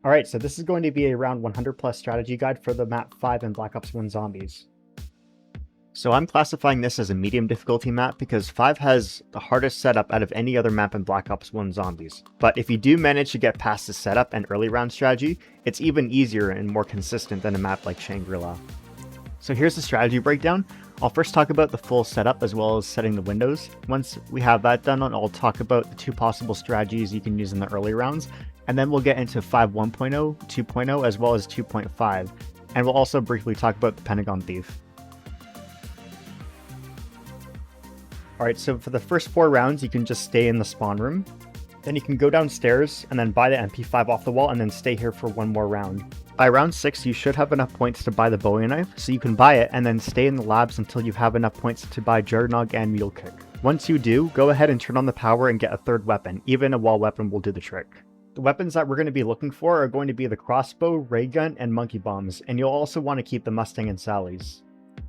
Alright, so this is going to be a round 100 plus strategy guide for the map 5 in Black Ops 1 Zombies. So I'm classifying this as a medium difficulty map because 5 has the hardest setup out of any other map in Black Ops 1 Zombies. But if you do manage to get past the setup and early round strategy, it's even easier and more consistent than a map like Shangri-La. So here's the strategy breakdown. I'll first talk about the full setup as well as setting the windows. Once we have that done, I'll talk about the two possible strategies you can use in the early rounds, and then we'll get into 5 1.0, 2.0, as well as 2.5, and we'll also briefly talk about the Pentagon Thief. Alright, so for the first 4 rounds, you can just stay in the spawn room. Then you can go downstairs and then buy the MP5 off the wall and then stay here for one more round. By round 6, you should have enough points to buy the Bowie knife, so you can buy it and then stay in the labs until you have enough points to buy Juggernog and Mule Kick. Once you do, go ahead and turn on the power and get a third weapon. Even a wall weapon will do the trick. The weapons that we're going to be looking for are going to be the crossbow, ray gun, and monkey bombs, and you'll also want to keep the Mustang and Sally's.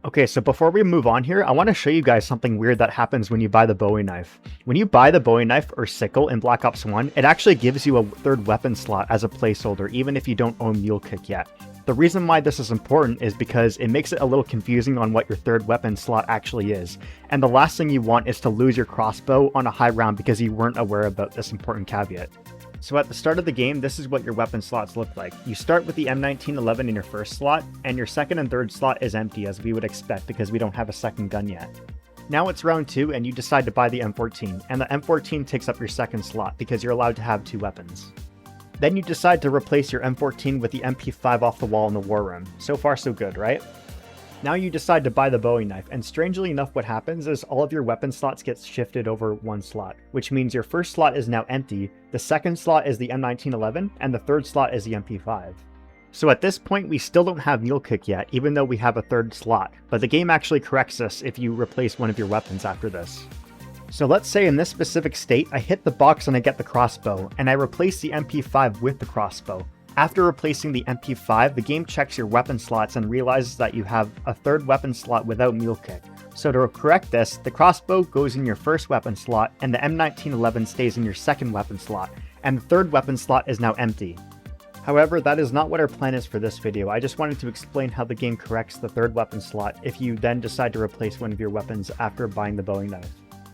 Okay, so before we move on here, I want to show you guys something weird that happens when you buy the Bowie knife. When you buy the Bowie knife or sickle in Black Ops 1, it actually gives you a third weapon slot as a placeholder, even if you don't own Mule Kick yet. The reason why this is important is because it makes it a little confusing on what your third weapon slot actually is, and the last thing you want is to lose your crossbow on a high round because you weren't aware about this important caveat. So at the start of the game, this is what your weapon slots look like. You start with the M1911 in your first slot, and your second and third slot is empty, as we would expect because we don't have a second gun yet. Now it's round 2 and you decide to buy the M14, and the M14 takes up your second slot because you're allowed to have 2 weapons. Then you decide to replace your M14 with the MP5 off the wall in the war room. So far so good, right? Now you decide to buy the Bowie knife, and strangely enough what happens is all of your weapon slots get shifted over one slot, which means your first slot is now empty, the second slot is the M1911, and the third slot is the MP5. So at this point we still don't have Mule Kick yet, even though we have a third slot, but the game actually corrects us if you replace one of your weapons after this. So let's say in this specific state, I hit the box and I get the crossbow, and I replace the MP5 with the crossbow. After replacing the MP5, the game checks your weapon slots and realizes that you have a third weapon slot without Mule Kick. So to correct this, the crossbow goes in your first weapon slot, and the M1911 stays in your second weapon slot, and the third weapon slot is now empty. However, that is not what our plan is for this video. I just wanted to explain how the game corrects the third weapon slot if you then decide to replace one of your weapons after buying the Bowie knife.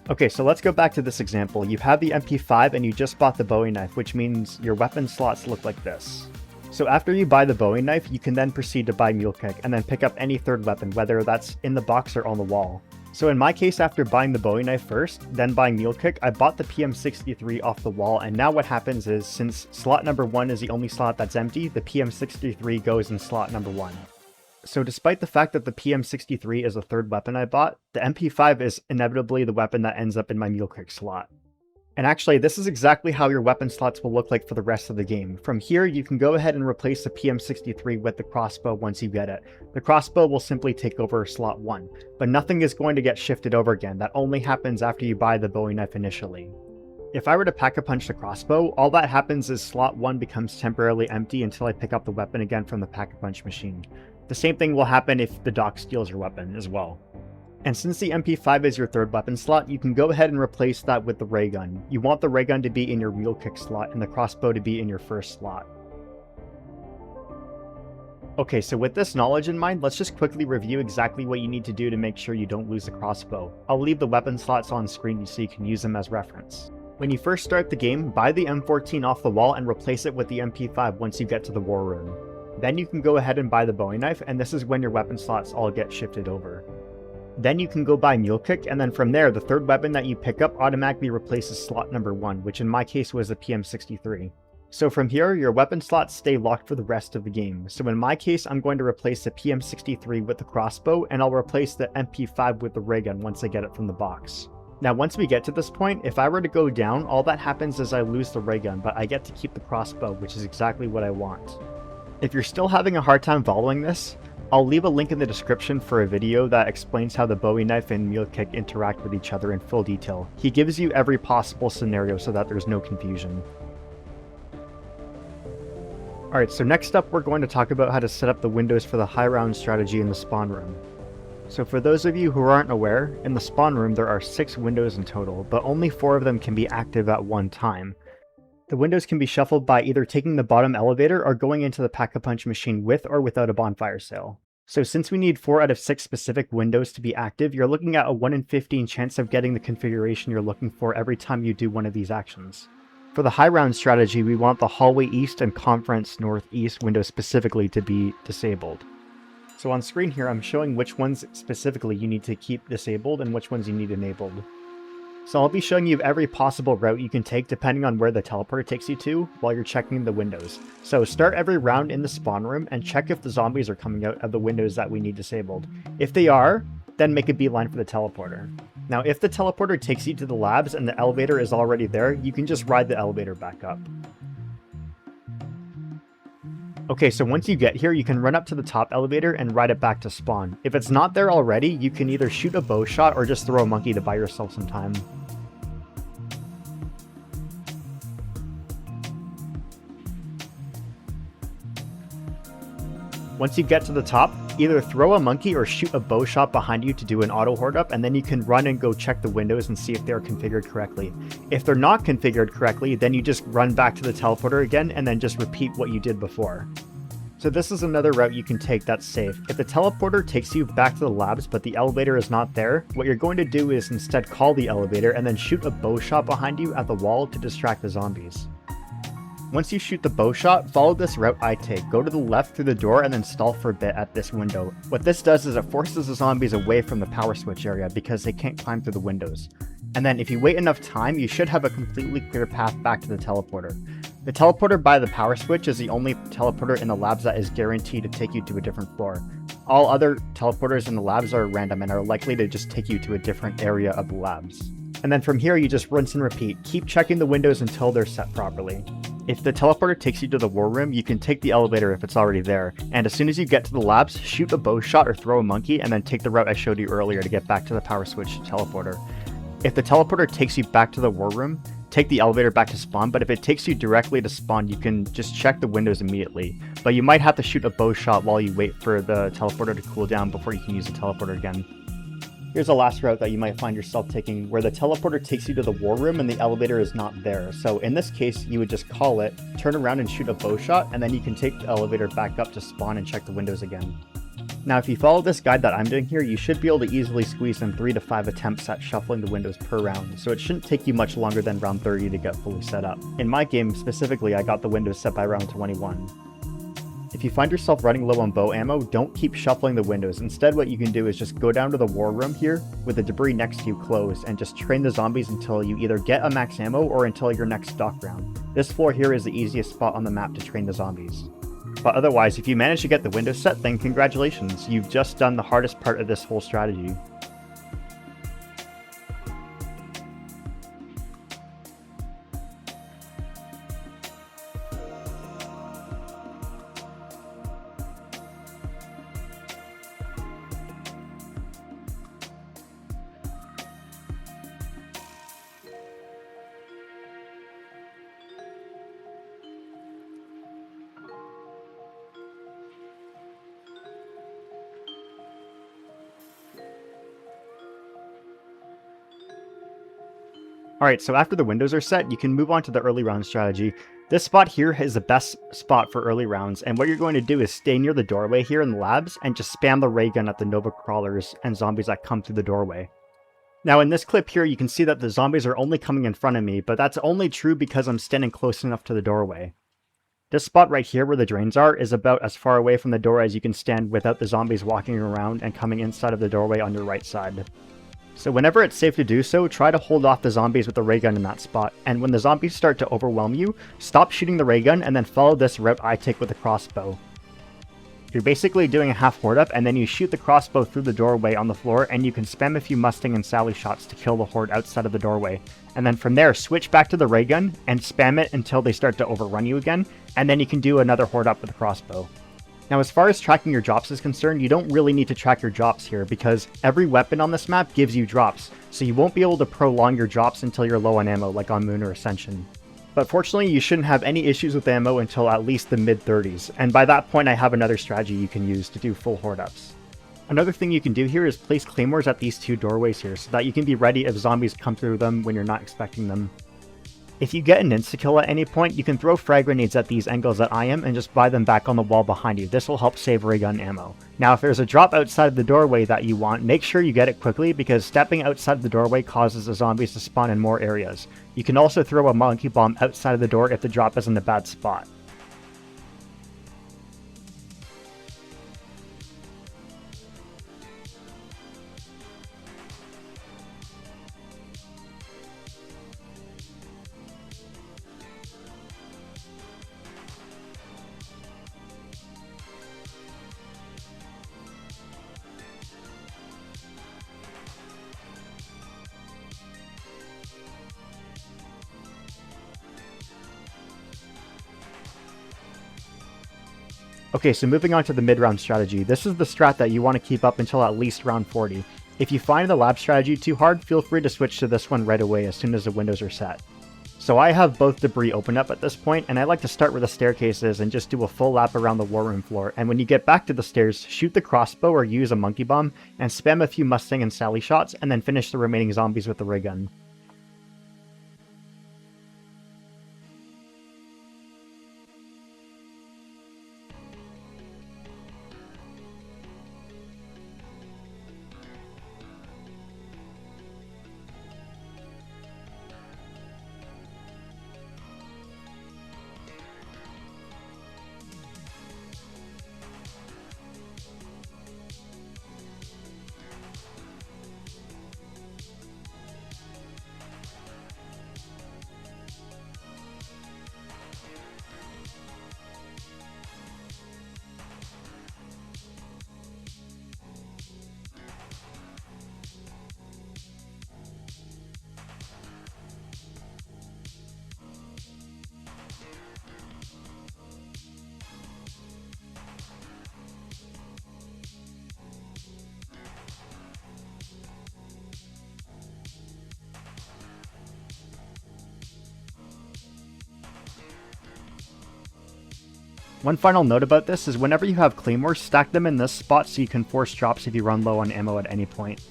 Okay, so let's go back to this example. You have the MP5 and you just bought the Bowie knife, which means your weapon slots look like this. So after you buy the Bowie knife, you can then proceed to buy Mule Kick and then pick up any third weapon, whether that's in the box or on the wall. So in my case, after buying the Bowie knife first, then buying Mule Kick, I bought the PM63 off the wall, and now what happens is, since slot number 1 is the only slot that's empty, the PM63 goes in slot number 1. So despite the fact that the PM63 is the third weapon I bought, the MP5 is inevitably the weapon that ends up in my Mule Kick slot. And actually, this is exactly how your weapon slots will look like for the rest of the game. From here, you can go ahead and replace the PM63 with the crossbow once you get it. The crossbow will simply take over slot 1, but nothing is going to get shifted over again. That only happens after you buy the Bowie knife initially. If I were to pack-a-punch the crossbow, all that happens is slot 1 becomes temporarily empty until I pick up the weapon again from the pack-a-punch machine. The same thing will happen if the doc steals your weapon as well. And since the MP5 is your third weapon slot, you can go ahead and replace that with the ray gun. You want the ray gun to be in your Mule Kick slot and the crossbow to be in your first slot. Okay, so with this knowledge in mind, let's just quickly review exactly what you need to do to make sure you don't lose the crossbow. I'll leave the weapon slots on screen so you can use them as reference. When you first start the game, buy the M14 off the wall and replace it with the MP5 once you get to the war room. Then you can go ahead and buy the Bowie knife, and this is when your weapon slots all get shifted over. Then you can go buy Mule Kick, and then from there, the third weapon that you pick up automatically replaces slot number 1, which in my case was the PM63. So from here, your weapon slots stay locked for the rest of the game. So in my case, I'm going to replace the PM63 with the crossbow, and I'll replace the MP5 with the ray gun once I get it from the box. Now once we get to this point, if I were to go down, all that happens is I lose the ray gun, but I get to keep the crossbow, which is exactly what I want. If you're still having a hard time following this, I'll leave a link in the description for a video that explains how the Bowie knife and Mule Kick interact with each other in full detail. He gives you every possible scenario so that there's no confusion. Alright, so next up we're going to talk about how to set up the windows for the high round strategy in the spawn room. So for those of you who aren't aware, in the spawn room there are 6 windows in total, but only 4 of them can be active at one time. The windows can be shuffled by either taking the bottom elevator or going into the Pack-a-Punch machine with or without a bonfire sale. So since we need 4 out of 6 specific windows to be active, you're looking at a 1 in 15 chance of getting the configuration you're looking for every time you do one of these actions. For the high round strategy, we want the hallway east and conference northeast windows specifically to be disabled. So on screen here, I'm showing which ones specifically you need to keep disabled and which ones you need enabled. So I'll be showing you every possible route you can take depending on where the teleporter takes you to while you're checking the windows. So start every round in the spawn room and check if the zombies are coming out of the windows that we need disabled. If they are, then make a beeline for the teleporter. Now if the teleporter takes you to the labs and the elevator is already there, you can just ride the elevator back up. Okay, so once you get here, you can run up to the top elevator and ride it back to spawn. If it's not there already, you can either shoot a bow shot or just throw a monkey to buy yourself some time. Once you get to the top, either throw a monkey or shoot a bow shot behind you to do an auto horde up, and then you can run and go check the windows and see if they're configured correctly. If they're not configured correctly, then you just run back to the teleporter again and then just repeat what you did before. So this is another route you can take that's safe. If the teleporter takes you back to the labs but the elevator is not there, what you're going to do is instead call the elevator and then shoot a bow shot behind you at the wall to distract the zombies. Once you shoot the bow shot, follow this route I take. Go to the left through the door and then stall for a bit at this window. What this does is it forces the zombies away from the power switch area because they can't climb through the windows. And then if you wait enough time, you should have a completely clear path back to the teleporter. The teleporter by the power switch is the only teleporter in the labs that is guaranteed to take you to a different floor. All other teleporters in the labs are random and are likely to just take you to a different area of the labs. And then from here, you just rinse and repeat. Keep checking the windows until they're set properly. If the teleporter takes you to the war room, you can take the elevator if it's already there, and as soon as you get to the labs, shoot a bow shot or throw a monkey, and then take the route I showed you earlier to get back to the power switch teleporter. If the teleporter takes you back to the war room, take the elevator back to spawn, but if it takes you directly to spawn, you can just check the windows immediately. But you might have to shoot a bow shot while you wait for the teleporter to cool down before you can use the teleporter again. Here's a last route that you might find yourself taking where the teleporter takes you to the war room and the elevator is not there. So in this case, you would just call it, turn around and shoot a bow shot, and then you can take the elevator back up to spawn and check the windows again. Now if you follow this guide that I'm doing here, you should be able to easily squeeze in 3 to 5 attempts at shuffling the windows per round, so it shouldn't take you much longer than round 30 to get fully set up. In my game specifically, I got the windows set by round 21. If you find yourself running low on bow ammo, don't keep shuffling the windows. Instead, what you can do is just go down to the war room here with the debris next to you closed and just train the zombies until you either get a max ammo or until your next stock round. This floor here is the easiest spot on the map to train the zombies. But otherwise, if you manage to get the windows set, then congratulations, you've just done the hardest part of this whole strategy. Alright, so after the windows are set, you can move on to the early round strategy. This spot here is the best spot for early rounds, and what you're going to do is stay near the doorway here in the labs and just spam the ray gun at the Nova crawlers and zombies that come through the doorway. Now in this clip here, you can see that the zombies are only coming in front of me, but that's only true because I'm standing close enough to the doorway. This spot right here where the drains are is about as far away from the door as you can stand without the zombies walking around and coming inside of the doorway on your right side. So whenever it's safe to do so, try to hold off the zombies with the ray gun in that spot, and when the zombies start to overwhelm you, stop shooting the ray gun and then follow this route I take with the crossbow. You're basically doing a half horde up, and then you shoot the crossbow through the doorway on the floor, and you can spam a few Mustang and Sally shots to kill the horde outside of the doorway. And then from there, switch back to the ray gun and spam it until they start to overrun you again, and then you can do another horde up with the crossbow. Now as far as tracking your drops is concerned, you don't really need to track your drops here because every weapon on this map gives you drops, so you won't be able to prolong your drops until you're low on ammo like on Moon or Ascension. But fortunately, you shouldn't have any issues with ammo until at least the mid-30s, and by that point I have another strategy you can use to do full horde ups. Another thing you can do here is place claymores at these 2 doorways here so that you can be ready if zombies come through them when you're not expecting them. If you get an insta-kill at any point, you can throw frag grenades at these angles that I am and just buy them back on the wall behind you. This will help save ray gun ammo. Now if there's a drop outside of the doorway that you want, make sure you get it quickly because stepping outside of the doorway causes the zombies to spawn in more areas. You can also throw a monkey bomb outside of the door if the drop is in a bad spot. Okay, so moving on to the mid-round strategy. This is the strat that you want to keep up until at least round 40. If you find the lab strategy too hard, feel free to switch to this one right away as soon as the windows are set. So I have both debris open up at this point, and I like to start where the staircase is and just do a full lap around the war room floor, and when you get back to the stairs, shoot the crossbow or use a monkey bomb, and spam a few Mustang and Sally shots, and then finish the remaining zombies with the ray gun. One final note about this is whenever you have claymores, stack them in this spot so you can force drops if you run low on ammo at any point.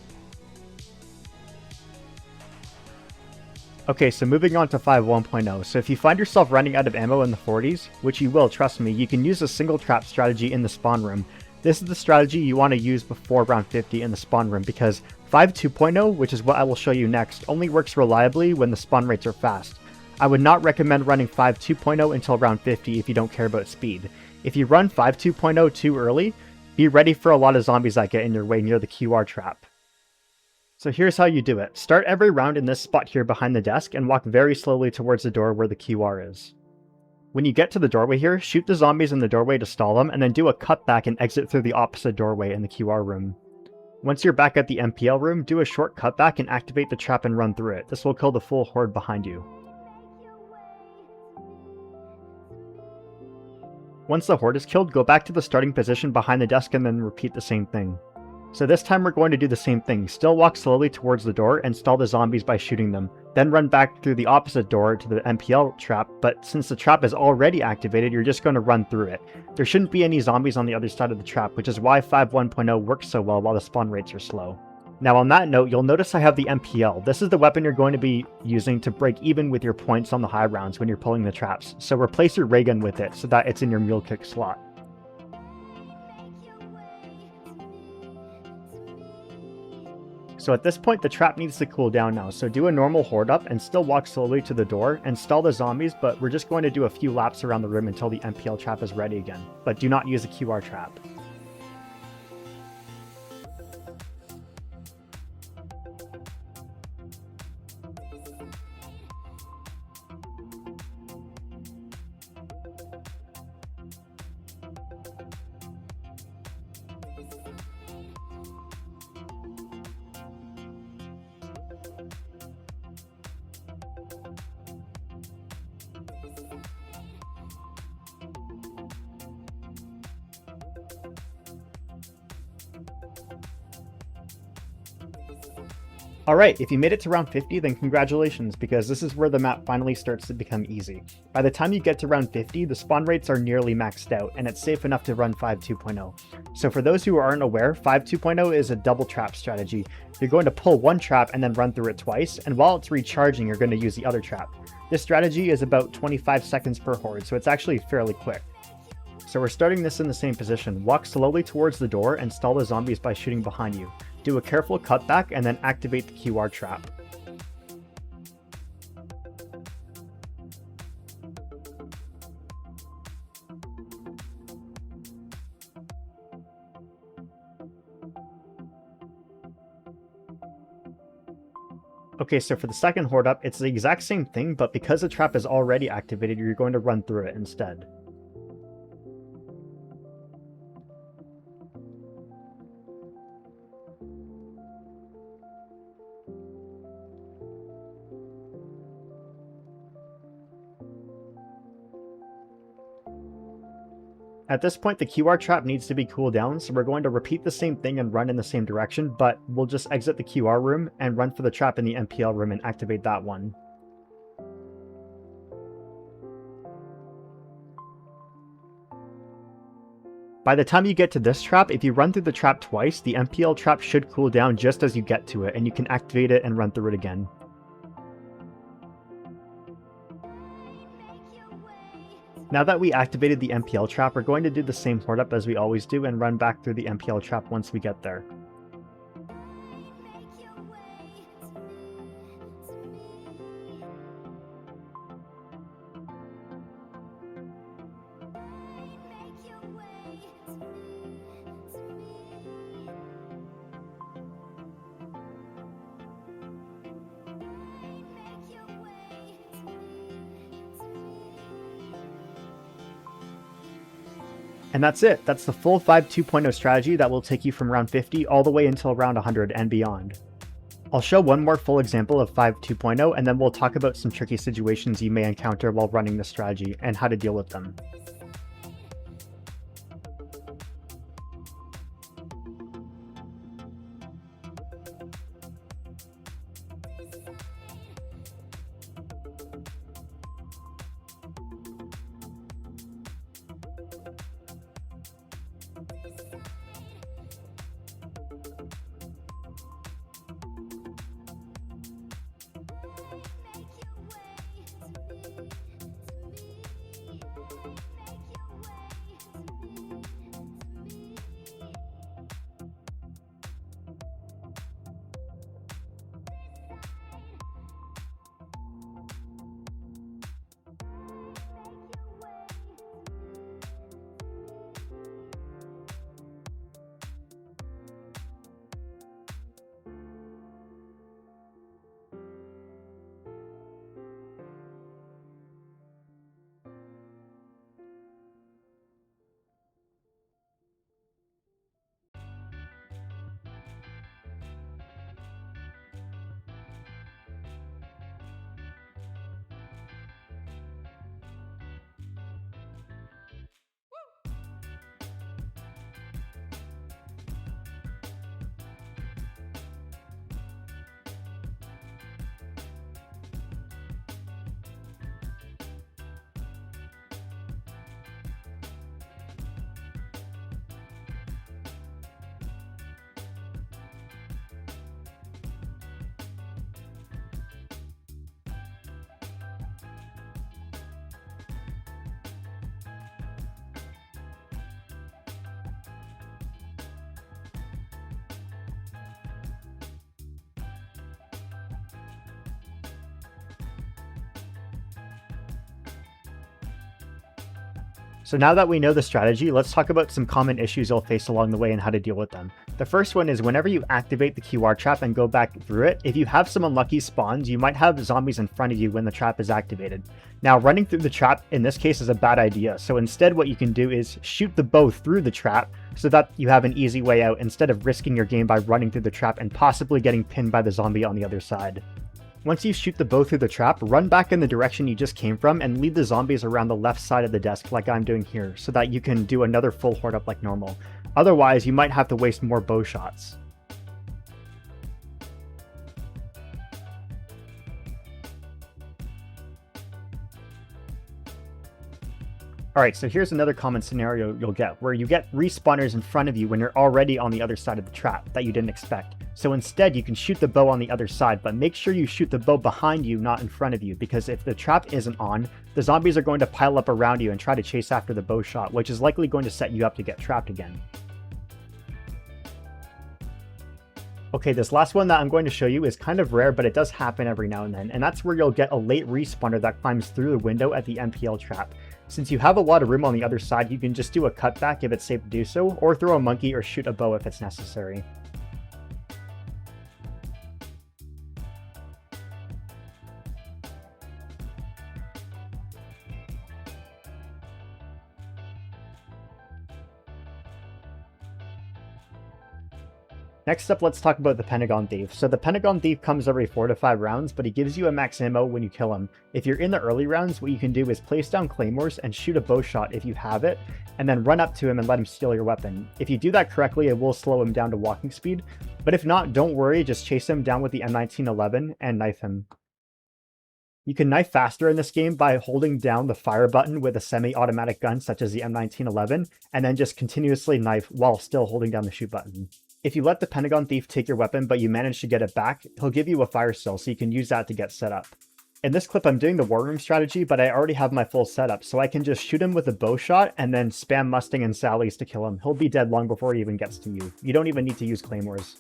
Okay, so moving on to 5.1.0. So if you find yourself running out of ammo in the 40s, which you will, trust me, you can use a single trap strategy in the spawn room. This is the strategy you want to use before round 50 in the spawn room because 5.2.0, which is what I will show you next, only works reliably when the spawn rates are fast. I would not recommend running 5.2.0 until round 50 if you don't care about speed. If you run 5.2.0 too early, be ready for a lot of zombies that get in your way near the QR trap. So here's how you do it. Start every round in this spot here behind the desk and walk very slowly towards the door where the QR is. When you get to the doorway here, shoot the zombies in the doorway to stall them and then do a cutback and exit through the opposite doorway in the QR room. Once you're back at the MPL room, do a short cutback and activate the trap and run through it. This will kill the full horde behind you. Once the horde is killed, go back to the starting position behind the desk and then repeat the same thing. So this time we're going to do the same thing. Still walk slowly towards the door and stall the zombies by shooting them. Then run back through the opposite door to the MPL trap, but since the trap is already activated, you're just going to run through it. There shouldn't be any zombies on the other side of the trap, which is why 5.1.0 works so well while the spawn rates are slow. Now on that note, you'll notice I have the MPL. This is the weapon you're going to be using to break even with your points on the high rounds when you're pulling the traps. So replace your ray gun with it so that it's in your mule kick slot. So at this point the trap needs to cool down now, so do a normal horde up and still walk slowly to the door and stall the zombies, but we're just going to do a few laps around the room until the MPL trap is ready again. But do not use a QR trap. Alright, if you made it to round 50, then congratulations, because this is where the map finally starts to become easy. By the time you get to round 50, the spawn rates are nearly maxed out, and it's safe enough to run 5.2.0. So for those who aren't aware, 5.2.0 is a double trap strategy. You're going to pull one trap and then run through it twice, and while it's recharging, you're going to use the other trap. This strategy is about 25 seconds per horde, so it's actually fairly quick. So we're starting this in the same position. Walk slowly towards the door and stall the zombies by shooting behind you. Do a careful cutback and then activate the QR trap. Okay, so for the second horde up, it's the exact same thing, but because the trap is already activated, you're going to run through it instead. At this point, the QR trap needs to be cooled down, so we're going to repeat the same thing and run in the same direction, but we'll just exit the QR room and run for the trap in the MPL room and activate that one. By the time you get to this trap, if you run through the trap twice, the MPL trap should cool down just as you get to it, and you can activate it and run through it again. Now that we activated the MPL trap, we're going to do the same horde up as we always do and run back through the MPL trap once we get there. And that's it. That's the full Five 2.0 strategy that will take you from round 50 all the way until round 100 and beyond. I'll show one more full example of Five 2.0 and then we'll talk about some tricky situations you may encounter while running this strategy and how to deal with them. So now that we know the strategy, let's talk about some common issues you'll face along the way and how to deal with them. The first one is whenever you activate the QR trap and go back through it, if you have some unlucky spawns, you might have zombies in front of you when the trap is activated. Now, running through the trap in this case is a bad idea, so instead what you can do is shoot the bow through the trap so that you have an easy way out instead of risking your game by running through the trap and possibly getting pinned by the zombie on the other side. Once you shoot the bow through the trap, run back in the direction you just came from and lead the zombies around the left side of the desk like I'm doing here, so that you can do another full horde up like normal. Otherwise, you might have to waste more bow shots. Alright, so here's another common scenario you'll get, where you get respawners in front of you when you're already on the other side of the trap that you didn't expect. So instead, you can shoot the bow on the other side, but make sure you shoot the bow behind you, not in front of you, because if the trap isn't on, the zombies are going to pile up around you and try to chase after the bow shot, which is likely going to set you up to get trapped again. Okay, this last one that I'm going to show you is kind of rare, but it does happen every now and then, and that's where you'll get a late respawner that climbs through the window at the MPL trap. Since you have a lot of room on the other side, you can just do a cutback if it's safe to do so, or throw a monkey or shoot a bow if it's necessary. Next up, let's talk about the Pentagon Thief. So the Pentagon Thief comes every 4 to 5 rounds, but he gives you a max ammo when you kill him. If you're in the early rounds, what you can do is place down claymores and shoot a bow shot if you have it, and then run up to him and let him steal your weapon. If you do that correctly, it will slow him down to walking speed, but if not, don't worry, just chase him down with the M1911 and knife him. You can knife faster in this game by holding down the fire button with a semi-automatic gun such as the M1911, and then just continuously knife while still holding down the shoot button. If you let the Pentagon Thief take your weapon but you manage to get it back, he'll give you a fire cell so you can use that to get set up. In this clip I'm doing the war room strategy, but I already have my full setup, so I can just shoot him with a bow shot and then spam Mustang and Sally's to kill him. He'll be dead long before he even gets to you. You don't even need to use claymores.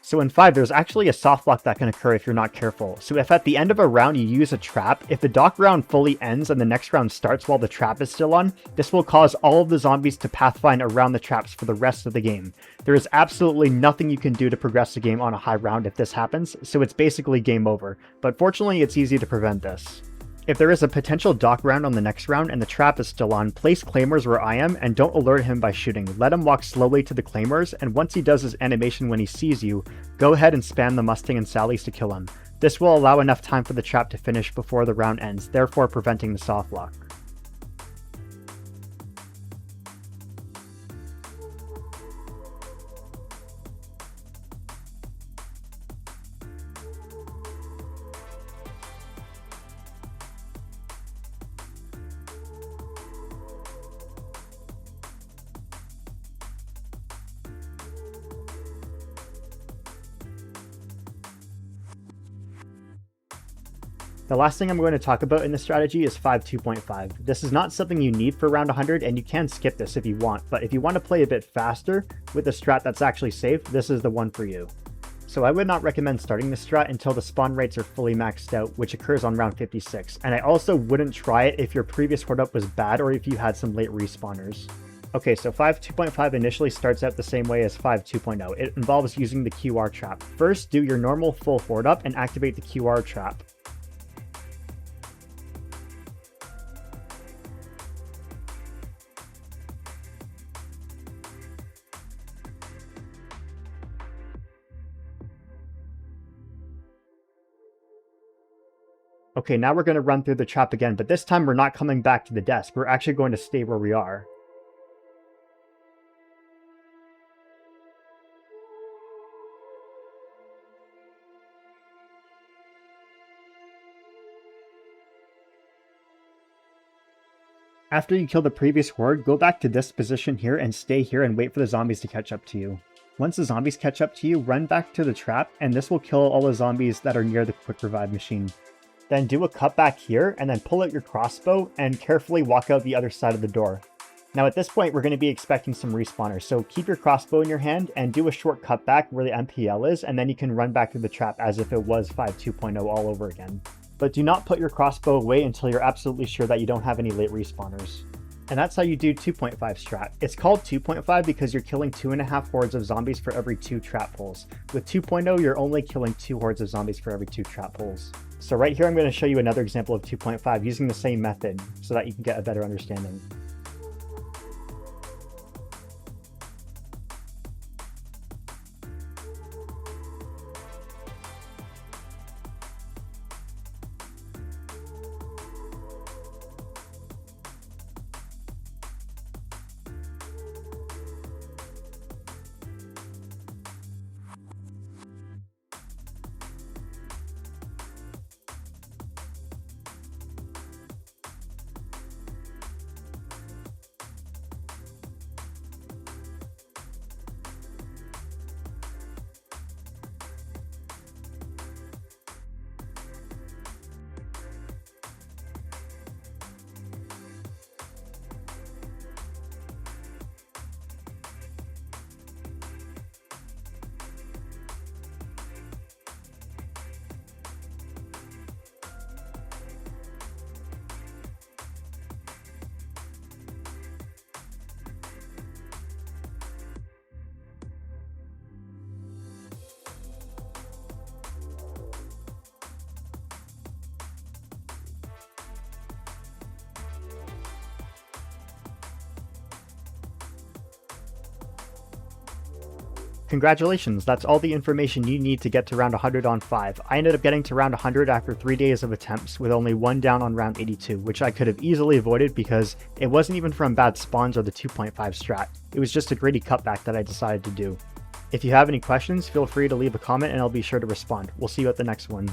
So in 5, there's actually a soft lock that can occur if you're not careful. So if at the end of a round you use a trap, if the dock round fully ends and the next round starts while the trap is still on, this will cause all of the zombies to pathfind around the traps for the rest of the game. There is absolutely nothing you can do to progress the game on a high round if this happens, so it's basically game over. But fortunately, it's easy to prevent this. If there is a potential dock round on the next round and the trap is still on, place claymores where I am and don't alert him by shooting. Let him walk slowly to the claymores, and once he does his animation when he sees you, go ahead and spam the Mustang and Sally's to kill him. This will allow enough time for the trap to finish before the round ends, therefore preventing the soft lock. The last thing I'm going to talk about in this strategy is 5 2.5. This is not something you need for round 100, and you can skip this if you want, but if you want to play a bit faster with a strat that's actually safe, this is the one for you. So I would not recommend starting this strat until the spawn rates are fully maxed out, which occurs on round 56, and I also wouldn't try it if your previous horde up was bad or if you had some late respawners. Okay, so 5 2.5 initially starts out the same way as 5 2.0. It involves using the QR trap. First, do your normal full horde up and activate the QR trap. Okay, now we're going to run through the trap again, but this time we're not coming back to the desk. We're actually going to stay where we are. After you kill the previous horde, go back to this position here and stay here and wait for the zombies to catch up to you. Once the zombies catch up to you, run back to the trap, and this will kill all the zombies that are near the quick revive machine. Then do a cutback here, and then pull out your crossbow and carefully walk out the other side of the door. Now at this point, we're going to be expecting some respawners, so keep your crossbow in your hand and do a short cutback where the MPL is, and then you can run back to the trap as if it was 5 2.0 all over again. But do not put your crossbow away until you're absolutely sure that you don't have any late respawners. And that's how you do 2.5 strat. It's called 2.5 because you're killing 2.5 hordes of zombies for every 2 trap holes. With 2.0, you're only killing 2 hordes of zombies for every 2 trap holes. So right here, I'm going to show you another example of 2.5 using the same method so that you can get a better understanding. Congratulations, that's all the information you need to get to round 100 on 5. I ended up getting to round 100 after 3 days of attempts, with only 1 down on round 82, which I could have easily avoided because it wasn't even from bad spawns or the 2.5 strat. It was just a greedy cutback that I decided to do. If you have any questions, feel free to leave a comment and I'll be sure to respond. We'll see you at the next one.